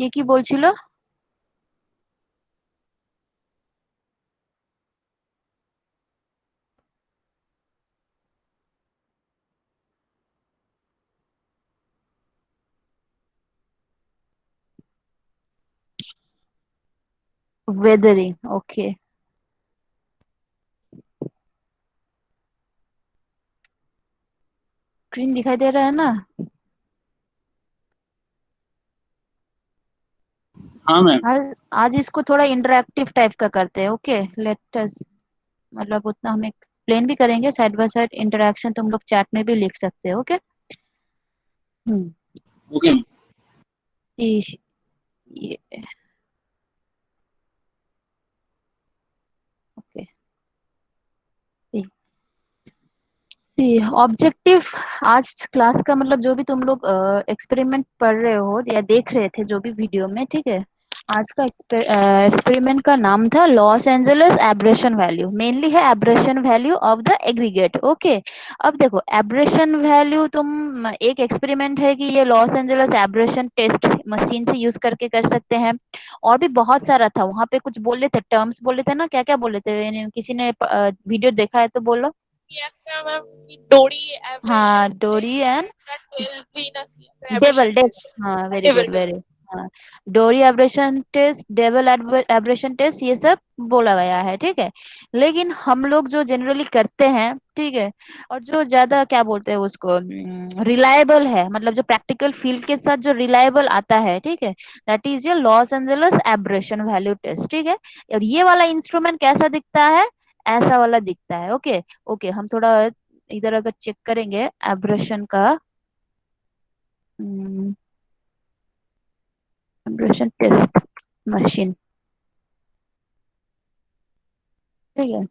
কি বলছিল? Weathering, okay. Screen दिखाई दे रहा है ना? हाँ मैम। आज आज इसको थोड़ा इंटरेक्टिव टाइप का करते हैं, ओके। लेट अस, मतलब उतना हम एक्सप्लेन भी करेंगे, साइड बाय साइड इंटरेक्शन तुम लोग चैट में भी लिख सकते हो, ओके। हम्म। Okay ma'am. ये ये ओके। ऑब्जेक्टिव आज क्लास का, मतलब जो भी तुम लोग एक्सपेरिमेंट पढ़ रहे हो या देख रहे थे जो भी वीडियो में, ठीक है। आज का एक्सपेरिमेंट का नाम था Los Angeles abrasion value. Mainly है abrasion value of the aggregate, okay. अब देखो, एब्रेशन वैल्यू तुम, एक एक्सपेरिमेंट है कि ये Los Angeles abrasion test machine से यूज करके कर सकते हैं। और भी बहुत सारा था वहां पे, कुछ बोल रहे थे, टर्म्स बोल रहे थे ना, क्या क्या बोल रहे थे, किसी ने वीडियो देखा है तो बोलो। कि आपका मैम कि डोरी हाँ, abrasion Dorry test and and that will be the Deval abrasion Deval, test. हाँ very Deval good, very. Deval. हाँ, Dorry abrasion test, Deval abrasion test, ये सब बोला गया है, ठीक है। लेकिन हम लोग जो जनरली करते हैं, ठीक है, और जो ज्यादा क्या बोलते हैं उसको, रिलायबल है, मतलब जो प्रैक्टिकल फील्ड के साथ जो रिलायबल आता है, ठीक है, that is your Los Angeles abrasion value test, ठीक है। और ये वाला इंस्ट्रूमेंट कैसा दिखता है? ऐसा वाला दिखता है, ओके। ओके, हम थोड़ा इधर अगर चेक करेंगे एब्रेशन का, एब्रेशन टेस्ट मशीन, ठीक है।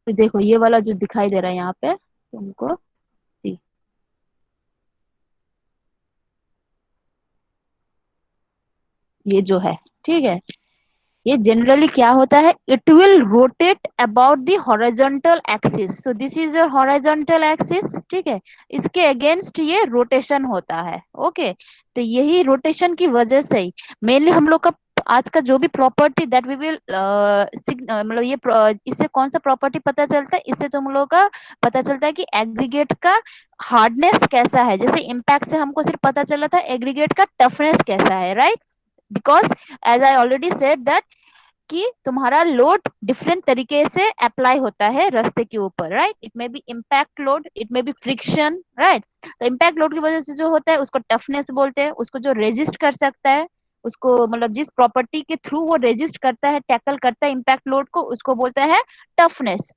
तो देखो ये वाला जो दिखाई दे रहा है यहाँ पे तुमको, ये जो है, ठीक है, ये जनरली क्या होता है, it will rotate about the horizontal axis. So this is your horizontal axis, ठीक है। इसके अगेंस्ट ये रोटेशन होता है, ओके। तो यही रोटेशन की वजह से ही मेनली हम लोग का आज का जो भी प्रॉपर्टी दैट वी विल, मतलब ये इससे कौन सा प्रॉपर्टी पता चलता है, इससे तुम लोग का पता चलता है कि एग्रीगेट का हार्डनेस कैसा है। जैसे इम्पैक्ट से हमको सिर्फ पता चला था एग्रीगेट का टफनेस कैसा है, right. Because as I already said that कि तुम्हारा लोड डिफरेंट तरीके से अप्लाई होता है रास्ते के ऊपर, right. It may be impact load, it may B friction, right. तो इम्पैक्ट लोड की वजह से जो होता है उसको टफनेस बोलते हैं। उसको जो रेजिस्ट कर सकता है, उसको मतलब जिस प्रॉपर्टी के थ्रू वो रेजिस्ट करता है, टैकल करता है इम्पैक्ट लोड को, उसको बोलता है टफनेस,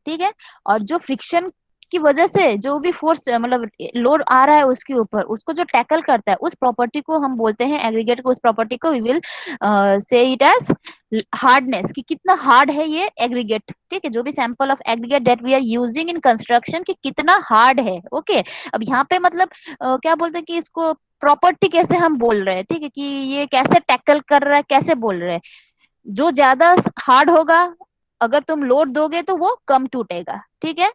ठीक है। और जो फ्रिक्शन की वजह से जो भी फोर्स, मतलब लोड आ रहा है उसके ऊपर, उसको जो टैकल करता है, उस प्रॉपर्टी को हम बोलते हैं एग्रीगेट को, उस प्रॉपर्टी को we will say it as hardness, कि कितना हार्ड है ये एग्रीगेट, ठीक है। जो भी sample of aggregate that we are using in construction, कि कितना हार्ड है, ओके। अब यहाँ पे मतलब क्या बोलते हैं कि इसको प्रॉपर्टी कैसे हम बोल रहे हैं, ठीक है, कि ये कैसे टैकल कर रहा है, कैसे बोल रहे हैं। जो ज्यादा हार्ड होगा, अगर तुम लोड दोगे तो वो कम टूटेगा, ठीक है।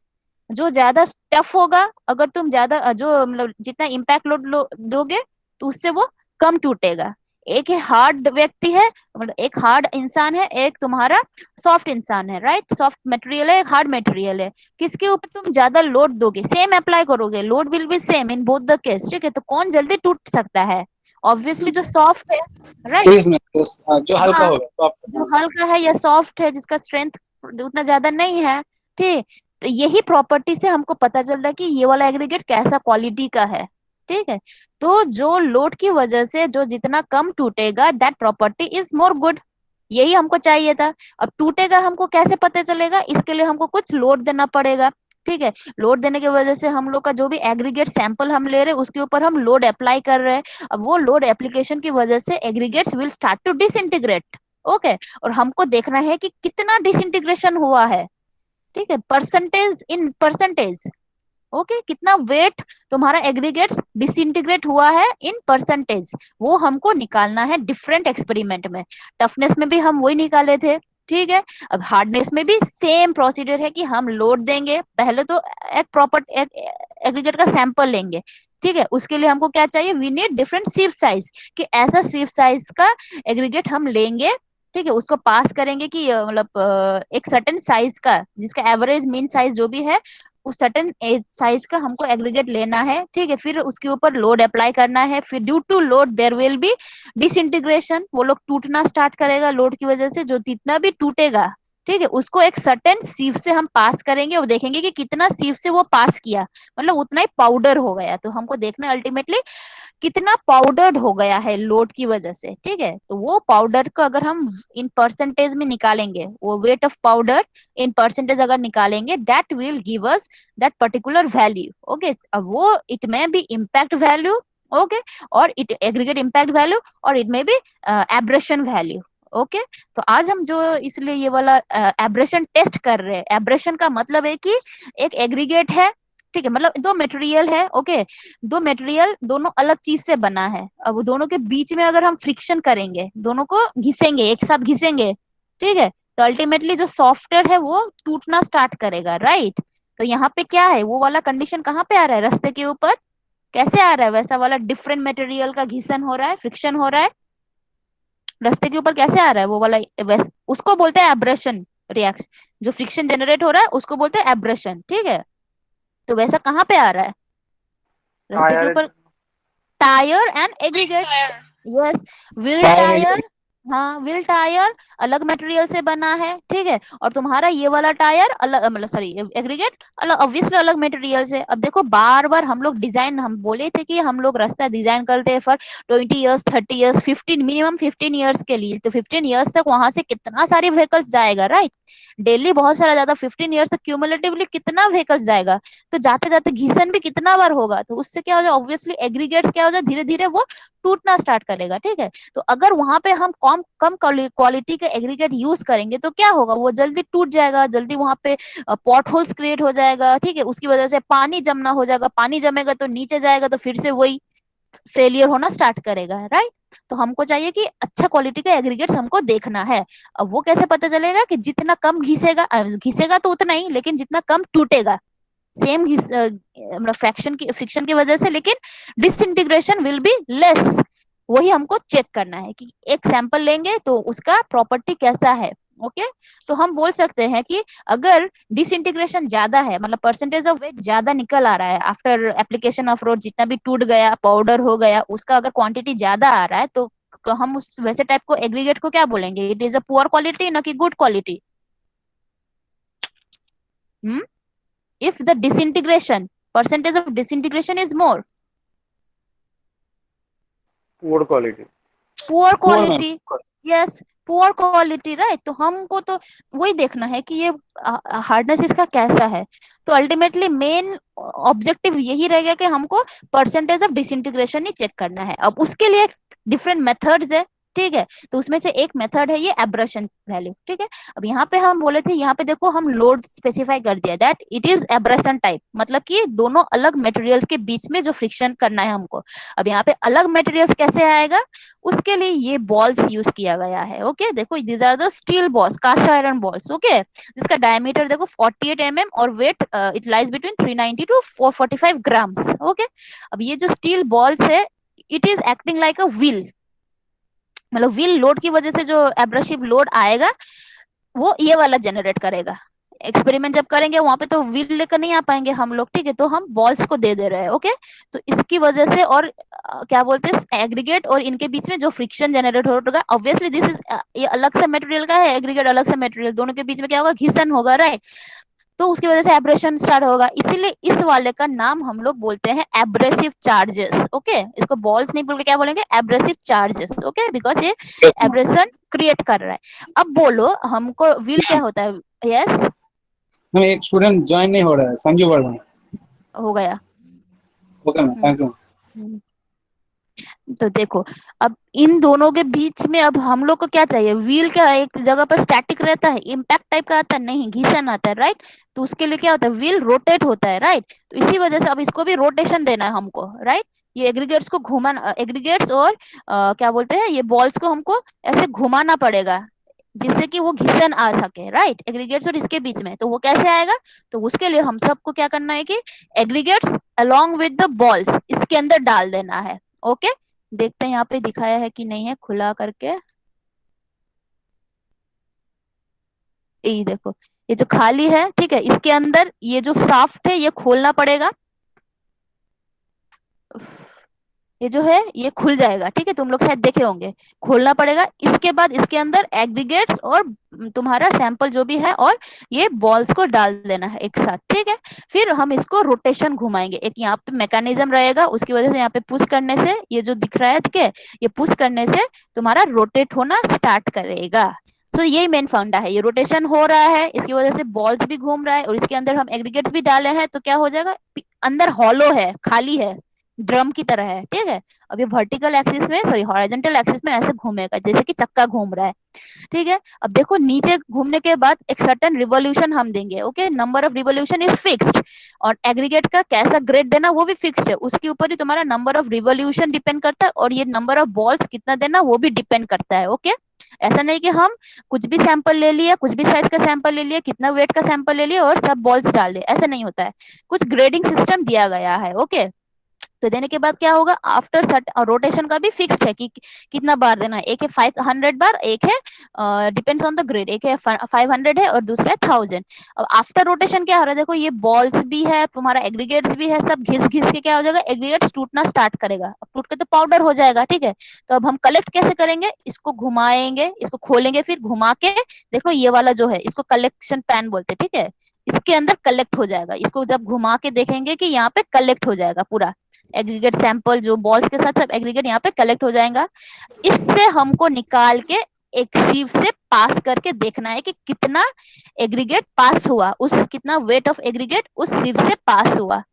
जो ज्यादा टफ होगा, अगर तुम ज्यादा जो मतलब जितना इम्पैक्ट लोड दोगे, तो उससे वो कम टूटेगा। एक है हार्ड व्यक्ति है, मतलब एक हार्ड इंसान है, एक तुम्हारा सॉफ्ट इंसान है, राइट। सॉफ्ट मटेरियल है, हार्ड मटेरियल है। किसके ऊपर तुम ज्यादा लोड दोगे, सेम अप्लाई करोगे, load will be same in both the case, ठीक है। तो कौन जल्दी टूट सकता है? ऑब्वियसली जो सॉफ्ट है, राइट। Yes ma'am, yes. जो हल्का हाँ, होगा तो आप। जो हल्का है या सॉफ्ट है, जिसका स्ट्रेंथ उतना ज्यादा नहीं है, ठीक। तो यही प्रॉपर्टी से हमको पता चलता है कि ये वाला एग्रीगेट कैसा क्वालिटी का है, ठीक है। तो जो लोड की वजह से जो जितना कम टूटेगा, that property is more good. यही हमको चाहिए था। अब टूटेगा हमको कैसे पता चलेगा, इसके लिए हमको कुछ लोड देना पड़ेगा, ठीक है। लोड देने की वजह से हम लोग का जो भी एग्रीगेट सैंपल हम ले रहे हैं, उसके ऊपर हम लोड अप्लाई कर रहे हैं। अब वो लोड एप्लीकेशन की वजह से aggregates will start to disintegrate, okay. और हमको देखना है कि कितना डिसइंटीग्रेशन हुआ है, ठीक है, परसेंटेज इन परसेंटेज, ओके। कितना वेट तुम्हारा एग्रीगेट्स डिसइंटीग्रेट हुआ है इन परसेंटेज, वो हमको निकालना है डिफरेंट एक्सपेरिमेंट में। टफनेस में भी हम वही निकाले थे, ठीक है। अब हार्डनेस में भी सेम प्रोसीजर है कि हम लोड देंगे, पहले तो एक प्रॉपर एक एग्रीगेट का सैंपल लेंगे, ठीक है, उसके लिए हमको क्या चाहिए, we need different sieve size, कि ऐसा सिव साइज का एग्रीगेट हम लेंगे, ठीक है, उसको पास करेंगे कि मतलब एक सर्टेन साइज का, जिसका एवरेज मीन साइज जो भी है, उस सर्टेन साइज का हमको एग्रीगेट लेना है, ठीक है, फिर उसके ऊपर लोड अप्लाई करना है, फिर due to load there will be disintegration, वो लोग टूटना स्टार्ट करेगा लोड की वजह से, जो जितना भी टूटेगा, ठीक है, उसको एक सर्टेन सीव से हम पास करेंगे और देखेंगे कि कितना सीव से वो पास किया, मतलब उतना ही पाउडर हो गया, तो हमको देखना है अल्टीमेटली कितना पाउडर्ड हो गया है लोड की वजह से, ठीक है, तो वो पाउडर को अगर हम इन परसेंटेज में निकालेंगे, वो weight of powder in percentage अगर निकालेंगे, that will give us that particular value, okay, अब वो it may be impact value, okay, और इट एग्रीगेट इम्पैक्ट वैल्यू, और it may be abrasion value, okay. तो आज हम जो इसलिए ये वाला एब्रेशन टेस्ट कर रहे हैं, एब्रेशन का मतलब है कि एक एग्रीगेट है, ठीक है, मतलब दो मटेरियल है, ओके, दो मटेरियल दोनों अलग चीज से बना है, अब दोनों के बीच में अगर हम फ्रिक्शन करेंगे, दोनों को घिसेंगे, एक साथ घिसेंगे, ठीक है, तो अल्टीमेटली जो सॉफ्टवेयर है वो टूटना स्टार्ट करेगा, राइट। तो यहाँ पे क्या है, वो वाला कंडीशन कहाँ पे आ रहा है, रास्ते के ऊपर कैसे आ रहा है, वैसा वाला डिफरेंट मटेरियल का घिसन हो रहा है, फ्रिक्शन हो रहा है, रास्ते के ऊपर कैसे आ रहा है वो वाला, वैसे उसको बोलते हैं एब्रेशन रिएक्शन, जो फ्रिक्शन जनरेट हो रहा है उसको बोलते हैं एब्रेशन, ठीक है। तो वैसा कहाँ पे आ रहा है, रास्ते के टायर ऊपर, tyre and Wing aggregate, tire. Yes, wheel tyre tyre, हाँ, व्हील टायर अलग मटेरियल से बना है, ठीक है, और तुम्हारा ये वाला टायर अलग, मतलब सॉरी एग्रीगेट अलग, ऑब्वियसली अलग मटेरियल से। अब देखो बार बार हम लोग डिजाइन, हम बोले थे कि हम लोग रास्ता डिजाइन करते हैं for 20 years, 30 years, 15, minimum 15 years के लिए, तो 15 इयर्स तक वहां से कितना सारे व्हीकल्स जाएगा, राइट, डेली बहुत सारा ज्यादा, 15 इयर्स तक क्यूमुलेटिवली कितना व्हीकल्स जाएगा, तो जाते जाते घिसन भी कितना बार होगा, तो उससे क्या हो जाए, ऑब्वियसली एग्रीगेट्स क्या हो जाए, धीरे धीरे वो टूटना स्टार्ट करेगा, ठीक है। तो अगर वहां पे हम कम कम क्वालिटी के एग्रीगेट यूज करेंगे तो क्या होगा, वो जल्दी टूट जाएगा, जल्दी वहां पे पॉट होल्स क्रिएट हो जाएगा, ठीक है, उसकी वजह से पानी जमना हो जाएगा, पानी जमेगा तो नीचे जाएगा, तो फिर से वही फेलियर होना स्टार्ट करेगा, राइट। तो हमको चाहिए कि अच्छा क्वालिटी का एग्रीगेट्स हमको देखना है। अब वो कैसे पता चलेगा, कि जितना कम घिसेगा, घिसेगा तो उतना ही, लेकिन जितना कम टूटेगा, सेम मतलब फ्रिक्शन की वजह से, लेकिन डिसइंटीग्रेशन विल बी लेस, वही हमको चेक करना है, कि एक सैंपल लेंगे तो उसका प्रॉपर्टी कैसा है, ओके। तो हम बोल सकते हैं कि अगर डिसइंटीग्रेशन ज्यादा है, मतलब परसेंटेज ऑफ वेट ज्यादा निकल आ रहा है आफ्टर एप्लीकेशन ऑफ रोड, जितना भी टूट गया, पाउडर हो गया, उसका अगर क्वांटिटी ज्यादा आ रहा है, तो हम उस वैसे टाइप को एग्रीगेट को क्या बोलेंगे, it is a poor quality ना कि good quality, hmm, if the disintegration percentage of disintegration is more, poor quality. poor poor ma'am. quality, yes, poor quality, right, तो हमको तो वही देखना है कि ये हार्डनेस इसका कैसा है। तो अल्टीमेटली मेन ऑब्जेक्टिव यही रहेगा कि हमको परसेंटेज ऑफ डिसइंटीग्रेशन ही चेक करना है। अब उसके लिए डिफरेंट मेथड्स है, ठीक है, तो उसमें से एक मेथड है ये एब्रेशन वैल्यू, ठीक है। अब यहाँ पे हम बोले थे, यहाँ पे देखो हम लोड स्पेसिफाई कर दिया, that it is abrasion type, मतलब कि दोनों अलग मटेरियल्स के बीच में जो फ्रिक्शन करना है हमको। अब यहाँ पे अलग मटेरियल्स कैसे आएगा, उसके लिए ये बॉल्स यूज किया गया है, ओके, देखो these are the steel balls, cast iron balls, okay, जिसका डायमीटर देखो 48 mm और weight it lies between 390 to 445 grams, okay. अब ये जो स्टील बॉल्स है, it is acting like a wheel, मतलब व्हील लोड की वजह से जो एब्रेसिव लोड आएगा वो ये वाला जनरेट करेगा। एक्सपेरिमेंट जब करेंगे वहां पे तो व्हील लेकर नहीं आ पाएंगे हम लोग, ठीक है, तो हम बॉल्स को दे रहे हैं, ओके। तो इसकी वजह से, और क्या बोलते हैं, एग्रीगेट और इनके बीच में जो फ्रिक्शन जनरेट होगा, ऑब्वियसली दिस इज, ये अलग से मटेरियल का है, एग्रीगेट अलग से मटेरियल, दोनों के बीच में क्या होगा, घिसन होगा, राइट, तो उसकी वजह से एब्रेशन स्टार्ट होगा, इसीलिए इस वाले का नाम हम लोग बोलते हैं एब्रेसिव चार्जेस, ओके। इसको बॉल्स नहीं बोल के क्या बोलेंगे, एब्रेसिव चार्जेस, ओके, बिकॉज ये एब्रेशन क्रिएट कर रहा है। अब बोलो हमको व्हील क्या होता है, यस, मैम एक स्टूडेंट ज्वाइन नहीं हो रहा है, संजू वर्मा। हो गया, ओके मैम, थैंक यू। तो देखो अब इन दोनों के बीच में अब हम लोग को क्या चाहिए, व्हील क्या एक जगह पर स्टैटिक रहता है, इम्पैक्ट टाइप का आता है, नहीं घिसन आता है, राइट। तो उसके लिए क्या होता है, व्हील रोटेट होता है, राइट। तो इसी वजह से अब इसको भी रोटेशन देना है हमको, राइट। ये एग्रीगेट्स को घुमाना, एग्रीगेट्स और क्या बोलते हैं, ये बॉल्स को हमको ऐसे घुमाना पड़ेगा, जिससे कि वो घिसन आ सके, राइट, एग्रीगेट्स और इसके बीच में। तो वो कैसे आएगा, तो उसके लिए हम सबको क्या करना है कि aggregates along with the balls इसके अंदर डाल देना है। ओके, देखते हैं यहाँ पे दिखाया है कि नहीं है, खुला करके, ये देखो, ये जो खाली है, ठीक है, इसके अंदर ये जो साफ्ट है ये खोलना पड़ेगा, ये जो है ये खुल जाएगा, ठीक है, तुम लोग शायद देखे होंगे, खोलना पड़ेगा। इसके बाद इसके अंदर एग्रीगेट्स और तुम्हारा सैंपल जो भी है और ये बॉल्स को डाल देना है एक साथ, ठीक है। फिर हम इसको रोटेशन घुमाएंगे, एक यहाँ पे मैकेनिज्म रहेगा, उसकी वजह से यहाँ पे पुश करने से ये जो दिख रहा है, ठीक है, ये पुश करने से तुम्हारा रोटेट होना स्टार्ट करेगा। सो यही मेन फंडा है, ये रोटेशन हो रहा है, इसकी वजह से बॉल्स भी घूम रहा है और इसके अंदर हम एग्रीगेट्स भी डाले हैं, तो क्या हो जाएगा, अंदर हॉलो है, खाली है, ड्रम की तरह है, ठीक है। अब ये वर्टिकल एक्सिस में, सॉरी हॉरिजॉन्टल एक्सिस में ऐसे घूमेगा जैसे कि चक्का घूम रहा है, ठीक है। अब देखो नीचे घूमने के बाद एक सर्टेन रिवोल्यूशन हम देंगे, okay, number of revolution is fixed, और एग्रीगेट का कैसा ग्रेड देना वो भी फिक्स्ड है, उसके ऊपर ही तुम्हारा नंबर ऑफ रिवोल्यूशन डिपेंड करता है, और ये नंबर ऑफ बॉल्स कितना देना वो भी डिपेंड करता है, ओके। ऐसा नहीं कि हम कुछ भी सैंपल ले लिया, कुछ भी साइज का सैंपल ले लिया, कितना वेट का सैंपल ले लिया और सब बॉल्स डाल दे, ऐसा नहीं होता है, कुछ ग्रेडिंग सिस्टम दिया गया है, ओके। तो देने के बाद क्या होगा, आफ्टर सट रोटेशन का भी फिक्स्ड है कि कितना बार देना है, एक है 500 बार, एक है डिपेंड्स ऑन द ग्रेड, एक है 500 है और दूसरा है 1000। अब आफ्टर रोटेशन क्या हो रहा है, देखो ये बॉल्स भी है, तुम्हारा एग्रीगेट्स भी है, सब घिस घिस के क्या हो जाएगा, एग्रीगेट्स टूटना स्टार्ट करेगा, अब टूट के तो पाउडर हो जाएगा, ठीक है। तो अब हम कलेक्ट कैसे करेंगे, इसको घुमाएंगे, इसको खोलेंगे, फिर घुमा के देखो ये वाला जो है इसको कलेक्शन पैन बोलते हैं, ठीक है, इसके अंदर कलेक्ट हो जाएगा, इसको जब घुमा के देखेंगे कि यहाँ पे कलेक्ट हो जाएगा पूरा एग्रीगेट सैंपल, जो बॉल्स के साथ सब एग्रीगेट यहाँ पे कलेक्ट हो जाएगा। इससे हमको निकाल के एक सीव से पास करके देखना है कि कितना एग्रीगेट पास हुआ, उस कितना वेट ऑफ एग्रीगेट उस सीव से पास हुआ,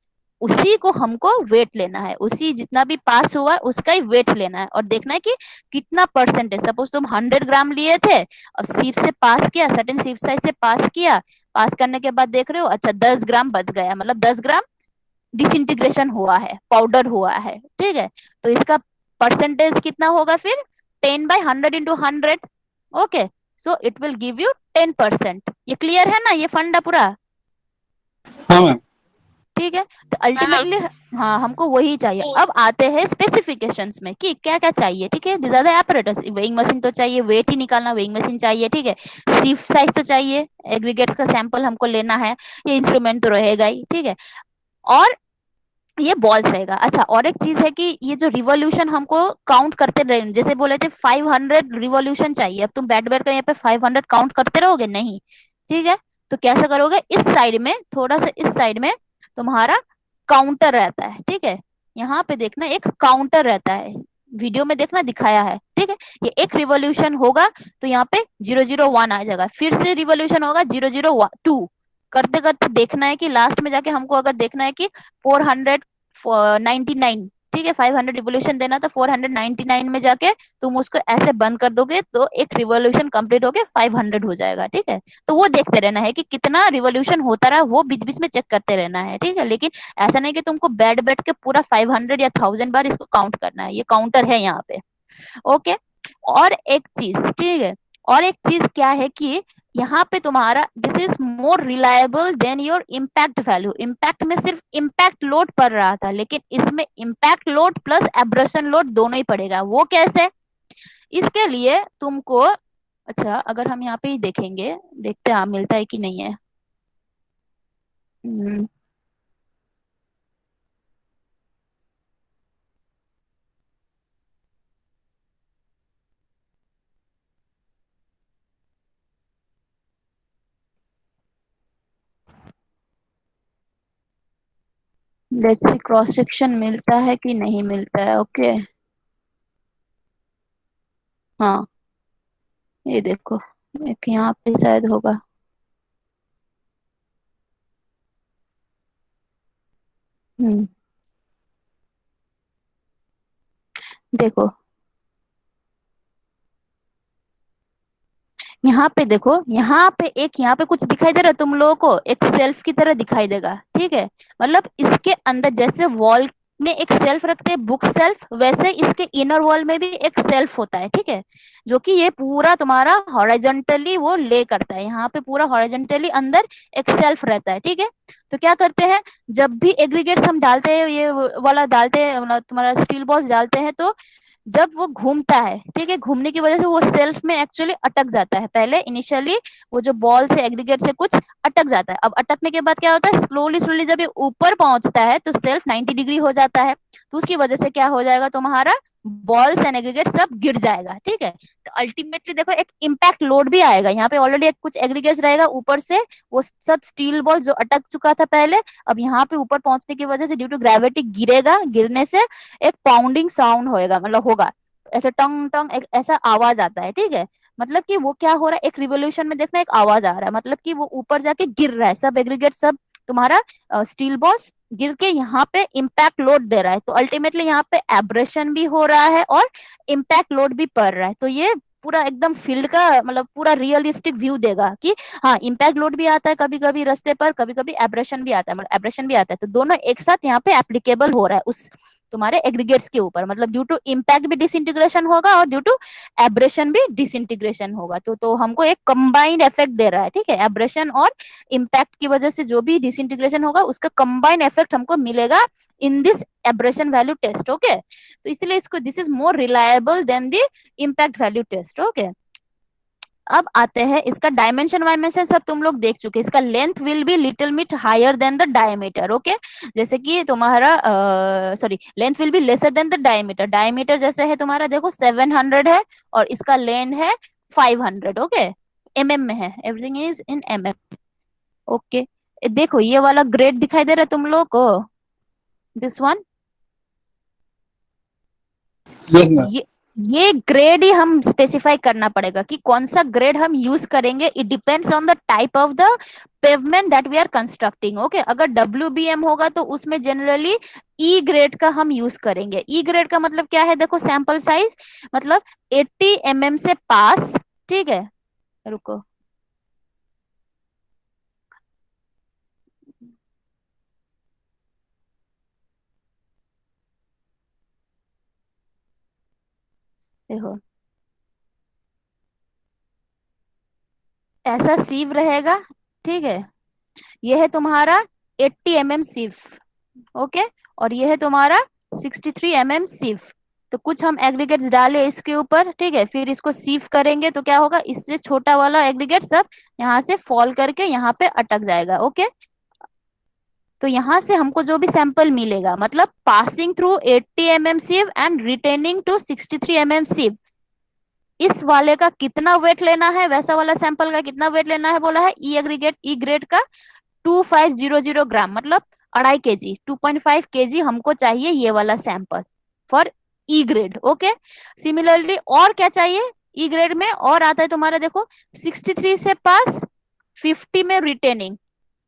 उसी को हमको वेट लेना है, उसी जितना भी पास हुआ उसका ही वेट लेना है और देखना है कि कितना परसेंट है। सपोज तुम 100 ग्राम लिए थे, अब सीव से पास किया, सर्टेन सीव साइज से पास किया, पास करने के बाद देख रहे हो अच्छा 10 ग्राम बच गया, मतलब 10 ग्राम डिसइंटीग्रेशन हुआ है, पाउडर हुआ है, ठीक है। तो इसका परसेंटेज कितना होगा फिर, 10/100 into 100, okay, so it will give you 10%। ये क्लियर है ना, ये फंडा पूरा, हाँ मैम। ठीक है। तो अल्टीमेटली हाँ हमको वही चाहिए। अब आते हैं स्पेसिफिकेशंस में कि क्या क्या चाहिए, ठीक है। ज्यादा एपरेटस, वेइंग मशीन तो चाहिए, वेट ही निकालना, वेइंग मशीन चाहिए, ठीक है, सीफ साइज तो चाहिए, एग्रीगेट्स का सैंपल हमको लेना है, ये इंस्ट्रूमेंट तो रहेगा ही, ठीक है, और ये बॉल्स रहेगा। अच्छा, और एक चीज है कि ये जो रिवॉल्यूशन हमको काउंट करते रहे, जैसे बोले थे 500 रिवॉल्यूशन चाहिए, अब तुम बैठ बैठ कर यहाँ पे 500 काउंट करते रहोगे नहीं, ठीक है। तो कैसे करोगे, इस साइड में थोड़ा सा, इस साइड में तुम्हारा काउंटर रहता है, ठीक है, यहाँ पे देखना एक काउंटर रहता है, वीडियो में देखना दिखाया है, ठीक है। ये एक रिवॉल्यूशन होगा तो यहाँ पे 001 आ जाएगा, फिर से रिवॉल्यूशन होगा 002, करते करते देखना है कि लास्ट में जाके हमको अगर देखना है कि 499, ठीक है, 500 रिवोल्यूशन देना तो 499 में जाके तुम उसको ऐसे बंद कर दोगे तो एक रिवोल्यूशन कंप्लीट होके 500 हो जाएगा, ठीक है। तो वो देखते रहना है कि कितना रिवोल्यूशन होता रहा, वो बीच बीच में चेक करते रहना है, ठीक है। लेकिन ऐसा नहीं कि तुमको बैठ बैठ के पूरा 500 या 1000 बार इसको काउंट करना है, ये काउंटर है यहाँ पे, ओके। और एक चीज, ठीक है, और एक चीज क्या है कि यहाँ पे तुम्हारा this is more reliable than your impact value. Impact में सिर्फ इम्पैक्ट लोड पड़ रहा था, लेकिन इसमें impact load plus abrasion load दोनों ही पड़ेगा। वो कैसे, इसके लिए तुमको, अच्छा अगर हम यहाँ पे ही देखेंगे, देखते हैं मिलता है कि नहीं है, लेट्स सी क्रॉस सेक्शन मिलता है कि नहीं मिलता है, ओके। हाँ ये देखो, एक यहाँ पे शायद होगा, हम्म, देखो यहाँ पे देखो, यहाँ पे एक, यहाँ पे कुछ दिखाई दे रहा है तुम लोगों को, एक सेल्फ की तरह दिखाई देगा, ठीक है। मतलब इसके अंदर जैसे वॉल में एक सेल्फ रखते हैं, बुक सेल्फ, वैसे इसके इनर वॉल में भी एक सेल्फ होता है, ठीक है, जो कि ये पूरा तुम्हारा हॉरिजॉन्टली वो ले करता है, यहाँ पे पूरा हॉरिजॉन्टली अंदर एक सेल्फ रहता है, ठीक है। तो क्या करते हैं, जब भी एग्रीगेट्स हम डालते हैं, ये वाला डालते हैं, मतलब तुम्हारा स्टील बॉल्स डालते हैं, तो जब वो घूमता है, ठीक है, घूमने की वजह से वो सेल्फ में एक्चुअली अटक जाता है, पहले इनिशियली वो जो बॉल से एग्रीगेट से कुछ अटक जाता है, अब अटकने के बाद क्या होता है, स्लोली स्लोली जब ये ऊपर पहुंचता है तो सेल्फ 90 डिग्री हो जाता है, तो उसकी वजह से क्या हो जाएगा, तुम्हारा बॉल्स एंड एग्रीगेट सब गिर जाएगा, ठीक है। तो अल्टीमेटली देखो एक इम्पैक्ट लोड भी आएगा, यहाँ पे ऑलरेडी एक कुछ एग्रीगेट रहेगा ऊपर से, वो सब स्टील बॉल जो अटक चुका था पहले, अब यहाँ पे ऊपर पहुंचने की वजह से ड्यू टू ग्रेविटी गिरेगा, गिरने से एक पाउंडिंग साउंड होएगा, मतलब होगा ऐसे टंग टंग, एक ऐसा आवाज आता है, ठीक है। मतलब कि वो क्या हो रहा है, एक रिवोल्यूशन में देखना एक आवाज आ रहा है, मतलब कि वो ऊपर जाके गिर रहा है, सब एग्रीगेट सब तुम्हारा स्टील बॉल्स गिर के यहाँ पे इम्पैक्ट लोड दे रहा है, तो अल्टीमेटली यहाँ पे एब्रेशन भी हो रहा है और इम्पैक्ट लोड भी पड़ रहा है, तो ये पूरा एकदम फील्ड का मतलब पूरा रियलिस्टिक व्यू देगा कि हाँ इम्पैक्ट लोड भी आता है कभी कभी रास्ते पर, कभी कभी एब्रेशन भी आता है, मतलब एब्रेशन भी आता है, तो दोनों एक साथ यहाँ पे एप्लीकेबल हो रहा है उस तुम्हारे एग्रीगेट्स के ऊपर, मतलब ड्यू टू इम्पैक्ट भी डिसइंटीग्रेशन होगा और ड्यू टू एब्रेशन भी डिसइंटीग्रेशन होगा, तो हमको एक कंबाइंड इफेक्ट दे रहा है, ठीक है, एब्रेशन और इम्पैक्ट की वजह से जो भी डिसइंटीग्रेशन होगा उसका कंबाइंड इफेक्ट हमको मिलेगा in this abrasion value test, okay. तो इसलिए इसको this is more reliable than the impact value test, okay. अब आते हैं इसका डायमेंशन वायमेंशन सब तुम लोग देख चुके, इसका length will be little bit higher than the diameter, okay. जैसे कि तुम्हारा sorry length will be lesser than the diameter, diameter जैसे है तुम्हारा देखो 700 है और इसका लेंथ है 500, ओके, एमएम में है, everything is in MM, okay. देखो ये वाला ग्रेड दिखाई दे रहा है तुम लोग को, दिस वन, यस मैम। ये ग्रेड ही हम स्पेसिफाई करना पड़ेगा कि कौन सा ग्रेड हम यूज करेंगे, it depends on the type of the pavement that we are constructing, okay. अगर WBM होगा तो उसमें जनरली ई ग्रेड का हम यूज करेंगे, ई ग्रेड का मतलब क्या है, देखो सैंपल साइज मतलब 80 mm से पास, ठीक है, रुको देखो ऐसा सीव रहेगा, ठीक है, ये है तुम्हारा 80 mm सीव, ओके, और ये है तुम्हारा 63 mm सीव, तो कुछ हम एग्रीगेट्स डाले इसके ऊपर, ठीक है, फिर इसको सीव करेंगे तो क्या होगा, इससे छोटा वाला एग्रीगेट सब यहाँ से फॉल करके यहाँ पे अटक जाएगा, ओके। तो यहाँ से हमको जो भी सैंपल मिलेगा मतलब passing through 80 mm sieve and retaining to 63 mm sieve, इस वाले का कितना वेट लेना है, वैसा वाला सैंपल का कितना वेट लेना है बोला है, ई एग्रीगेट ई ग्रेड का 2500 ग्राम, मतलब 2.5 kg, 2.5 kg हमको चाहिए ये वाला sample for E grade, okay. Similarly और क्या चाहिए ई ग्रेड में, और आता है तुम्हारा देखो 63 से पास, 50 में रिटेनिंग,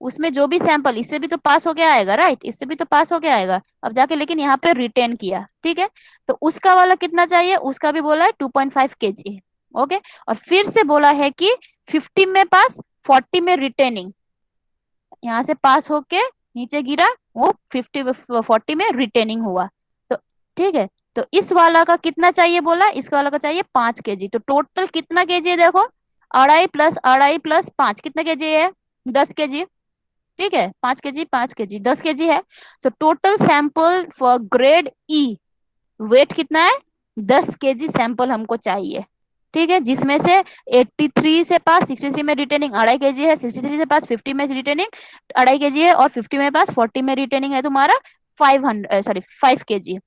उसमें जो भी सैंपल इससे भी तो पास हो गया आएगा, राइट, इससे भी तो पास हो गया आएगा, अब जाके लेकिन यहाँ पे रिटेन किया, ठीक है, तो उसका वाला कितना चाहिए, उसका भी बोला है 2.5 kg, ओके। और फिर से बोला है कि 50 में पास, 40 में रिटेनिंग, यहाँ से पास होके नीचे गिरा, वो 40 में रिटेनिंग हुआ, तो ठीक है, तो इस वाला का कितना चाहिए बोला, इस वाला का चाहिए 5 kg, तो टोटल कितना केजी है देखो, 2.5 + 2.5 + 5 कितना केजी है, 10 kg, ठीक है, 5 kg 5 kg 10 kg है, तो total sample for grade E weight कितना है, 10 kg सैंपल हमको चाहिए, ठीक है, जिसमें से 83 से पास, 63 में रिटेनिंग 2.5 kg है, 63 से पास 50 में रिटेनिंग 2.5 kg है, और 50 में पास 40 में रिटेनिंग है तुम्हारा 5 kg,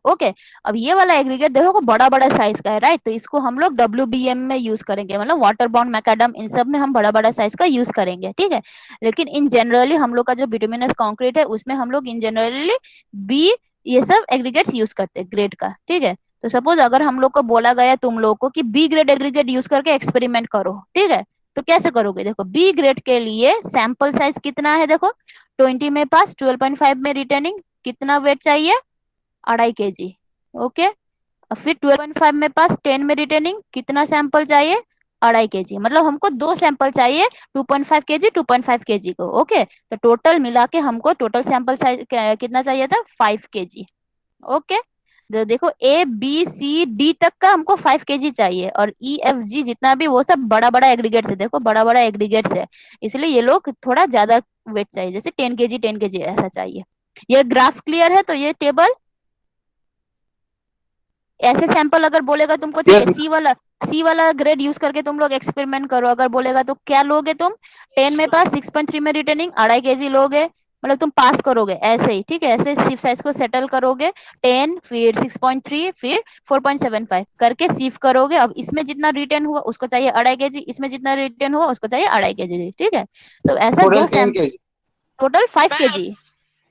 ओके। अब ये वाला एग्रीगेट देखो बड़ा बड़ा साइज का है, राइट, तो इसको हम लोग WBM में यूज करेंगे, मतलब वाटर बॉन्ड मैकाडम इन सब में हम बड़ा बड़ा साइज का यूज करेंगे, ठीक है। लेकिन इन जनरली हम लोग का जो बिटुमिनस कंक्रीट है उसमें हम लोग इन जनरली बी ये सब एग्रीगेट्स यूज करते हैं ग्रेड का, ठीक है। तो सपोज अगर हम लोग को बोला गया तुम लोग को कि बी ग्रेड एग्रीगेट यूज करके एक्सपेरिमेंट करो, ठीक है, तो कैसे करोगे, देखो बी ग्रेड के लिए सैंपल साइज कितना है, देखो 20 में पास, 12.5 में रिटेनिंग, कितना वेट चाहिए, 2.5 kg, ओके। और फिर 12.5 में पास, 10 में रिटेनिंग, कितना सैंपल चाहिए, 2.5 kg, मतलब हमको 2 सैंपल चाहिए 2.5 kg 2.5 kg को। ओके, तो टोटल मिला के हमको टोटल सैंपल साइज कितना चाहिए था, 5 kg। ओके, तो देखो ए बी सी डी तक का हमको 5 kg चाहिए, और ई एफ जी जितना भी वो सब बड़ा बड़ा एग्रीगेट्स है, देखो बड़ा बड़ा एग्रीगेट्स है, इसलिए ये लोग थोड़ा ज्यादा वेट चाहिए, जैसे 10 kg ऐसा चाहिए। ये ग्राफ क्लियर है? तो ये टेबल ऐसे सैंपल अगर बोलेगा तुमको, ठीक Yes, है, सी वाला ग्रेड यूज करके तुम लोग एक्सपेरिमेंट करो, अगर बोलेगा तो क्या लोगे तुम, 10 में पास, 6.3 में रिटर्निंग, 2.5 kg लोगे, मतलब तुम पास करोगे ऐसे ही, ठीक है, ऐसे सिर्फ साइज को सेटल करोगे, 10 फिर 6.3 फिर 4.75 करके सीव करोगे। अब इसमें जितना रिटर्न हुआ उसको चाहिए 2.5 kg, इसमें जितना रिटर्न हुआ उसको चाहिए 2.5 kg, ठीक है। तो ऐसा total दो 10 sample, kg, total 5 ma'am kg।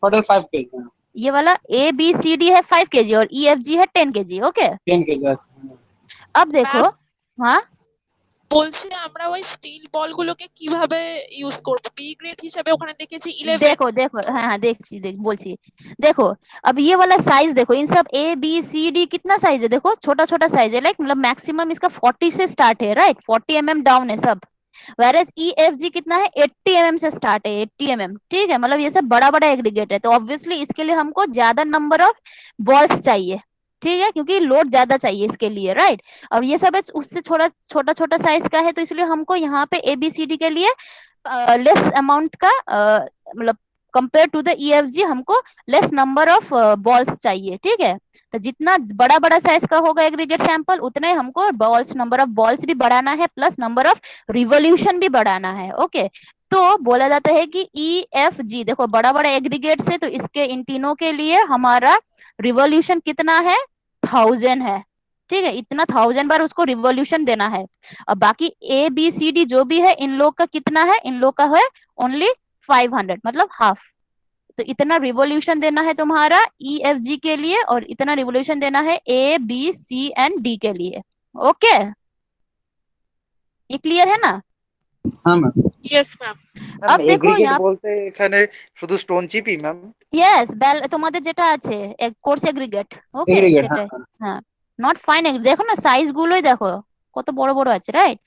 total 5 kg, हाँ, ये वाला ए बी सी डी है 5 kg और ई एफ जी है 10 kg। ओके, 10 kg, अच्छा, अब देखो, ম্যাম हाँ বলছি আমরা ওই স্টিল বলগুলোকে কিভাবে ইউজ করব? বি গ্রেড হিসেবে ওখানে দেখেছি 11। देखो देखो, हाँ हाँ, बोलছি, देखो अब ये वाला साइज देखो, इन सब ए बी सी डी कितना साइज है, देखो छोटा छोटा साइज है, लाइक मतलब मैक्सिमम इसका 40 से स्टार्ट है, राइट, 40 डाउन है सब। वेरएज ई एफ जी कितना है, 80 से स्टार्ट है, 80 ठीक है, मतलब ये सब बड़ा बड़ा एग्रीगेट है, तो ऑब्वियसली इसके लिए हमको ज्यादा नंबर ऑफ बॉल्स चाहिए, ठीक है, क्योंकि लोड ज्यादा चाहिए इसके लिए, राइट। और ये सब उससे छोटा छोटा छोटा साइज का है, तो इसलिए हमको यहाँ पे एबीसीडी के लिए लेस अमाउंट का मतलब कंपेयर टू द ईएफजी हमको लेस नंबर ऑफ बॉल्स चाहिए, ठीक है। तो जितना बड़ा बड़ा साइज का होगा एग्रीगेट सैंपल, उतना ही हमको बॉल्स, नंबर ऑफ बॉल्स भी बढ़ाना है, प्लस नंबर ऑफ रिवोल्यूशन भी बढ़ाना है। ओके, तो बोला जाता है कि ई एफ जी, देखो बड़ा बड़ा एग्रीगेट से, तो इसके इन तीनों के लिए हमारा रिवोल्यूशन कितना है, 1000 है, ठीक है, इतना 1000 बार उसको रिवोल्यूशन देना है। अब बाकी ए बी सी डी जो भी है, इन लोग का कितना है, इन लोग का है ओनली 500, मतलब हाफ। तो इतना रिवोल्यूशन देना है तुम्हारा ई एफ जी के लिए, और इतना रिवोल्यूशन देना है A B C and D के लिए। ओके, ये क्लियर है ना? हाँ मैम, ইয়েস ম্যাম। अब ম্যাম देखो এগ্রিগেট यहाँ, বলতে এখানে শুধু স্টোন চিপই ম্যাম? ইয়েস, তোমাদের যেটা আছে কোর্স এগ্রিগেট, ওকে aggregate, সেটাই, हाँ, হ্যাঁ, নট ফাইন, দেখো না সাইজ গুলোই দেখো কত বড় বড় আছে, রাইট।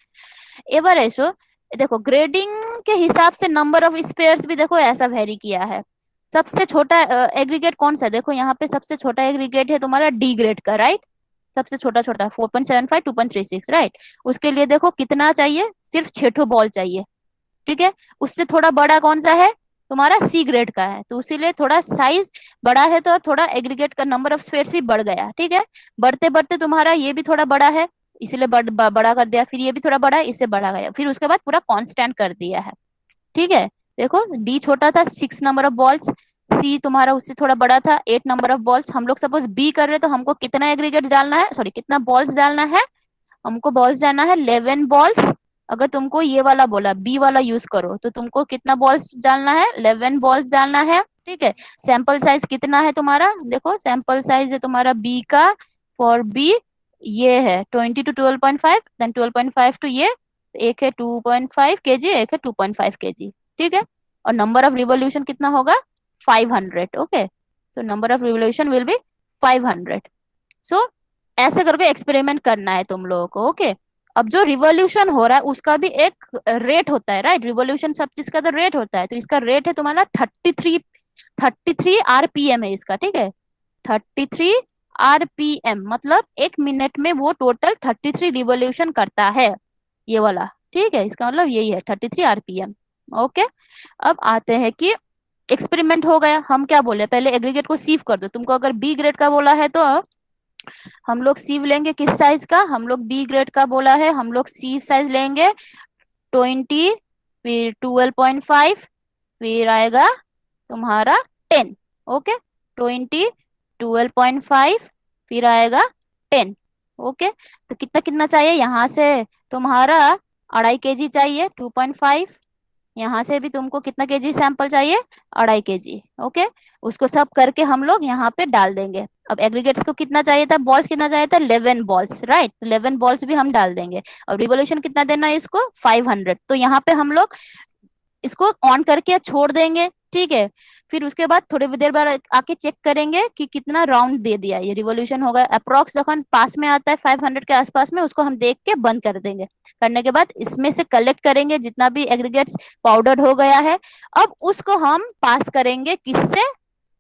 এবার এসো, देखो ग्रेडिंग के हिसाब से नंबर ऑफ स्पेयर्स भी देखो ऐसा वेरी किया है। सबसे छोटा एग्रीगेट कौन सा, देखो यहाँ पे सबसे छोटा एग्रीगेट है तुम्हारा डी ग्रेड का, राइट, सबसे छोटा छोटा 4.75 2.36, राइट। उसके लिए देखो कितना चाहिए, सिर्फ 6 बॉल चाहिए, ठीक है। उससे थोड़ा बड़ा कौन सा है, तुम्हारा सी ग्रेड का है, तो इसीलिए थोड़ा साइज बड़ा है, तो थोड़ा एग्रीगेट का नंबर ऑफ स्पेयर्स भी बढ़ गया, ठीक है। बढ़ते बढ़ते तुम्हारा ये भी थोड़ा बड़ा है, इसीलिए बड़ा कर दिया, फिर ये भी थोड़ा बड़ा है, इससे बड़ा गया, फिर उसके बाद पूरा कांस्टेंट कर दिया है, ठीक है। देखो डी छोटा था 6 नंबर ऑफ बॉल्स, सी तुम्हारा उससे थोड़ा बड़ा था 8 नंबर ऑफ बॉल्स। हम लोग सपोज बी कर रहे हैं, तो हमको कितना एग्रीगेट डालना है, सॉरी कितना बॉल्स डालना है, हमको बॉल्स डालना है 11 बॉल्स। अगर तुमको ये वाला बोला बी वाला यूज करो, तो तुमको कितना बॉल्स डालना है, 11 बॉल्स डालना है, ठीक है। सैंपल साइज कितना है तुम्हारा, देखो सैंपल साइज है तुम्हारा बी का, फॉर बी ये है 20 to 12.5, देन 12.5 टू ये, एक है 2.5 kg, एक है 2.5 kg, ठीक है। और नंबर ऑफ रिवोल्यूशन कितना होगा, 500, okay. So number of revolution will be 500। सो ऐसे करके एक्सपेरिमेंट करना है तुम लोगों को, ओके। अब जो रिवोल्यूशन हो रहा है उसका भी एक रेट होता है, राइट, रिवोल्यूशन सब चीज का तो रेट होता है, तो इसका रेट है तुम्हारा 33 आरपीएम है इसका, ठीक है, 33 आरपीएम, मतलब 1 मिनट में वो टोटल 33 रिवोल्यूशन करता है, ये वाला, ठीक है, इसका मतलब यही है 33 आरपीएम। ओके, अब आते हैं कि एक्सपेरिमेंट हो गया, हम क्या बोले, पहले एग्रीगेट को सीव कर दो, तुमको अगर बी ग्रेड का बोला है तो हम लोग सीव लेंगे किस साइज का, हम लोग बी ग्रेड का बोला है, हम लोग सीव साइज लेंगे 20, फिर 12.5, फिर आएगा तुम्हारा 10, ओके, 20, 12.5, फिर आएगा 10, ओके। तो कितना कितना चाहिए, यहाँ से तुम्हारा 2.5 kg चाहिए, 2.5, यहाँ से भी तुमको कितना केजी सैंपल चाहिए, 2.5 kg, ओके। उसको सब करके हम लोग यहाँ पे डाल देंगे। अब एग्रीगेट्स को कितना चाहिए था, बॉल्स कितना चाहिए था, 11 बॉल्स, राइट, 11 बॉल्स भी हम डाल देंगे। और रिवोल्यूशन कितना देना है इसको, 500। तो यहाँ पे हम लोग इसको ऑन करके छोड़ देंगे, ठीक है। फिर उसके बाद थोड़ी देर बाद आके चेक करेंगे कि कितना राउंड दे दिया, ये रिवॉल्यूशन होगा अप्रोक्स जखन पास में आता है 500 के आसपास में, उसको हम देख के बंद कर देंगे। करने के बाद इसमें से कलेक्ट करेंगे जितना भी एग्रीगेट्स पाउडर हो गया है, अब उसको हम पास करेंगे किससे,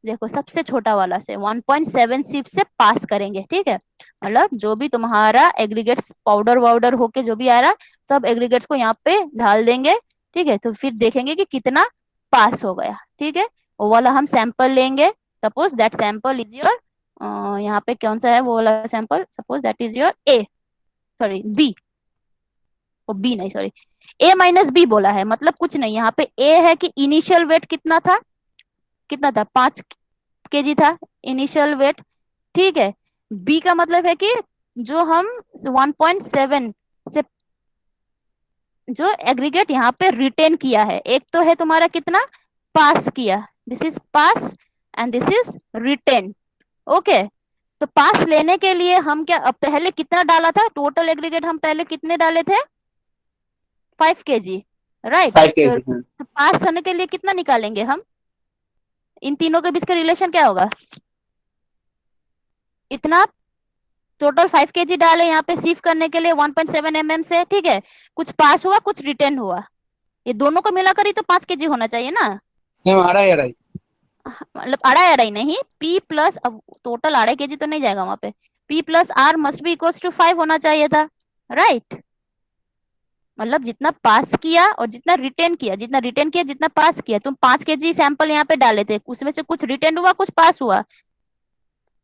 देखो सबसे छोटा वाला से 1.7 सीप से पास करेंगे, ठीक है। मतलब जो भी तुम्हारा एग्रीगेट्स पाउडर वाउडर होके जो भी आ रहा, सब एग्रीगेट्स को यहाँ पे डाल देंगे, ठीक है। तो फिर देखेंगे कि कितना पास हो गया, ठीक है। वो वाला हम सैंपल लेंगे, suppose that sample is your, यहाँ पे कौन सा है वो वाला sample, suppose that is your A, sorry B, oh B नहीं सॉरी, ए माइनस बी बोला है, मतलब कुछ नहीं, यहाँ पे ए है कि इनिशियल वेट कितना था, 5 केजी था इनिशियल वेट, ठीक है। बी का मतलब है कि जो हम 1.7 से जो एग्रीगेट यहाँ पे रिटेन किया है, एक तो है तुम्हारा कितना पास किया, this is pass and this is retain, okay. तो पास लेने के लिए हम क्या, अब पहले कितना डाला था, टोटल एग्रीगेट हम पहले कितने डाले थे 5 केजी, राइट। 5 kg, हाँ। तो पास होने के लिए कितना निकालेंगे हम, इन तीनों के बीच का रिलेशन क्या होगा, इतना टोटल 5 केजी डाले यहाँ पे सीव करने के लिए 1.7 mm से, ठीक है। कुछ पास हुआ कुछ रिटर्न हुआ, ये दोनों को मिलाकर ही तो 5 केजी होना चाहिए ना, मैम अढ़ाई मतलब अढ़ाई नहीं, P प्लस, अब टोटल 2.5 केजी तो नहीं जाएगा वहां पे, P plus R must be equals to 5 होना चाहिए था, राइट। मतलब जितना पास किया और जितना रिटेन किया, जितना पास किया, तुम 5 केजी सैंपल यहाँ पे डाले थे, उसमें से कुछ रिटेन हुआ कुछ पास हुआ,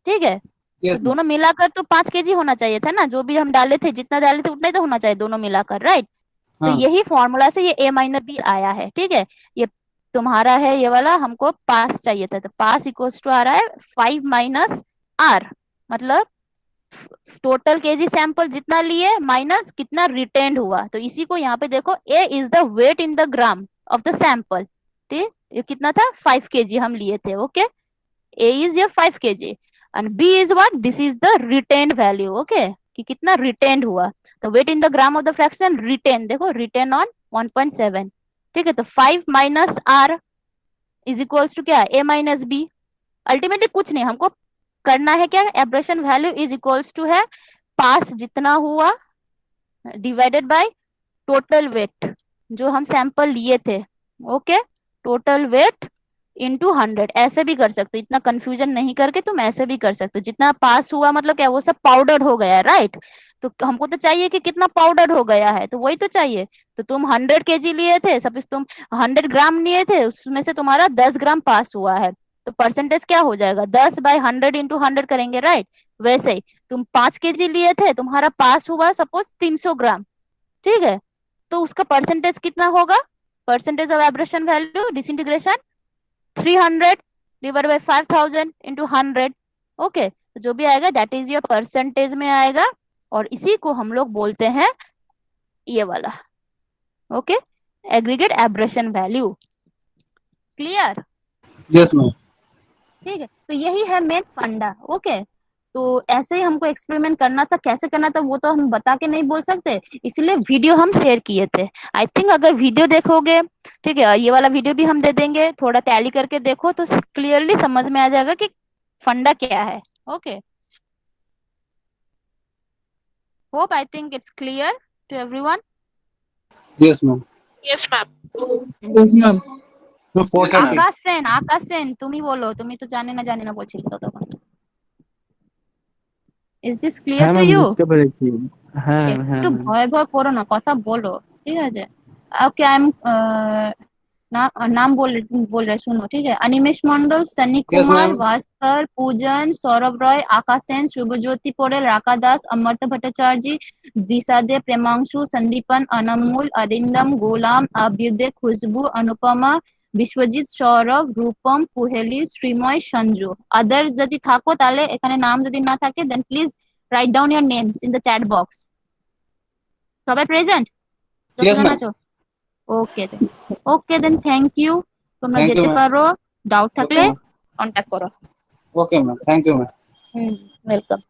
ठीक है। तो यस मैम। दोनों मिलाकर तो 5 केजी होना चाहिए था ना, जो भी हम डाले थे, जितना डाले थे उतना ही तो होना चाहिए दोनों मिलाकर, राइट। तो हाँ। यही फॉर्मूला से ये a माइनस बी आया है, ठीक है। ये तुम्हारा है ये वाला, हमको पास चाहिए था, तो पास इक्वल्स टू आ रहा है 5 माइनस आर, मतलब टोटल केजी सैंपल जितना लिए माइनस कितना रिटेन्ड हुआ। तो इसी को यहाँ पे देखो, a is the weight in the gram of the sample, ठीक। ये कितना था 5 केजी हम लिए थे, okay. a is your 5 kg and b is what, this is the retained value, okay, कि कितना retained हुआ। तो weight in the gram of the fraction retain, देखो retain on 1.7, ठीक है। तो 5 minus r is equals to क्या, a minus b, ultimately कुछ नहीं, हमको करना है क्या, abrasion value is equals to है पास जितना हुआ डिवाइडेड बाय टोटल वेट जो हम सैंपल लिए थे, ओके। टोटल वेट इंटू 100, ऐसे भी कर सकते हो, इतना कंफ्यूजन नहीं करके तुम ऐसे भी कर सकते हो। जितना पास हुआ मतलब क्या, वो सब पाउडर हो गया, राइट। तो हमको तो चाहिए कि कितना पाउडर हो गया है, तो वही तो चाहिए। तो तुम 100 केजी लिए थे, सपोज तुम 100 ग्राम लिए थे, उसमें से तुम्हारा 10 ग्राम पास हुआ है, तो परसेंटेज क्या हो जाएगा, 10/100 इंटू 100 करेंगे, राइट। वैसे ही तुम 5 केजी लिए थे, तुम्हारा पास हुआ सपोज 300 ग्राम, ठीक है। तो उसका परसेंटेज कितना होगा, percentage of abrasion value disintegration 300 divide by 5000 into 100, okay. तो जो भी आएगा दैट इज योर परसेंटेज में आएगा, और इसी को हम लोग बोलते हैं ये वाला, okay, aggregate abrasion value, clear. Yes ma'am. ठीक है, तो यही है मेन फंडा, ओके। तो ऐसे ही हमको एक्सपेरिमेंट करना था, कैसे करना था वो तो हम बता के नहीं बोल सकते, इसलिए वीडियो हम शेयर किए थे। आई थिंक अगर वीडियो देखोगे, ठीक है, ये वाला वीडियो भी हम दे देंगे, थोड़ा टैली करके देखो तो क्लियरली समझ में आ जाएगा कि फंडा क्या है, okay. Hope I think it's clear to everyone. Yes ma'am. Yes ma'am. Yes ma'am. मैं 430। আকাশ সেন তুমি বলো, তুমি তো জানি না বলছিলে তো তখন। ইজ দিস ক্লিয়ার হ্যাঁ টু ম্যাম, ইউ? বুঝতে পেরেছি। হ্যাঁ হ্যাঁ একটু ম্যাম। ভয় ভয় করো না, কথা বলো, ঠিক আছে। ओके आई एम नाम बोल रहे सुनो, ठीक है। अनिमेश मंडल, सनी Yes, कुमार, ma'am. भास्कर, पूजन, सौरभ रॉय, आकाश सेन, शुभज्योति पोरेल, राका दास, अमर्त भट्टाचार्य, दिशादे, प्रेमांशु, संदीपन, अनमोल, अरिंदम, गोलाम, अभ्युदय, खुशबू, अनुपमा, বিশ্বজিৎ, সৌরভ, রূপম, কুহেলি, শ্রীময়, সঞ্জু। আদার যদি থাকো তাহলে এখানে নাম যদি না থাকে then please write down your names in the chat box. সবাই প্রেজেন্ট? Yes, যতজন ma'am. আছো? ওকে দেন থ্যাংক ইউ, তোমরা Thank you, যেতে ma'am. পারো, ডাউট থাকলে Okay, ma'am. কন্ট্যাক্ট করো। Okay, ma'am. Thank you, ma'am. Welcome.